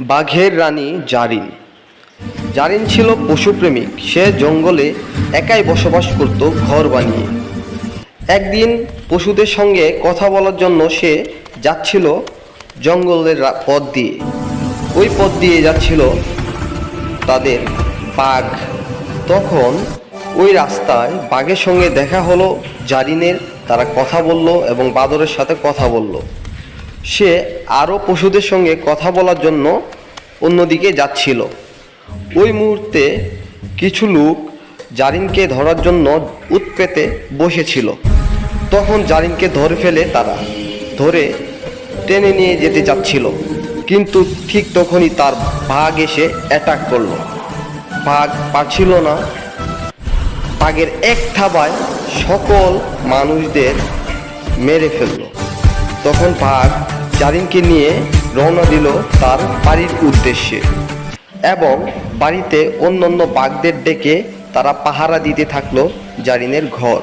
বাঘের রানী জারিন। জারিন ছিল পশুপ্রেমিক। সে জঙ্গলে একাই বসবাস করত ঘর বানিয়ে। একদিন পশুদের সঙ্গে কথা বলার জন্য সে যাচ্ছিল জঙ্গলের পথ দিয়ে। ওই পথ দিয়ে যাচ্ছিল তাদের বাঘ। তখন ওই রাস্তায় বাঘের সঙ্গে দেখা হলো জারিনের। তারা কথা বলল এবং বাদরের সাথে কথা বলল। সে আরও পশুদের সঙ্গে কথা বলার জন্য অন্যদিকে যাচ্ছিল। ওই মুহূর্তে কিছু লোক জারিনকে ধরার জন্য উৎপেতে বসেছিল। তখন জারিনকে ধরে ফেলে তারা ধরে টেনে নিয়ে যেতে চাচ্ছিল, কিন্তু ঠিক তখনই তার বাঘ এসে অ্যাটাক করলো। বাঘ পারছিল না। বাঘের এক থাবায় সকল মানুষদের মেরে ফেলল। তখন বাঘ জারিনকে নিয়ে রওনা দিল তার বাড়ির উদ্দেশ্যে এবং বাড়িতে অন্যান্য বাঘদের ডেকে তারা পাহারা দিতে থাকলো জারিনের ঘর।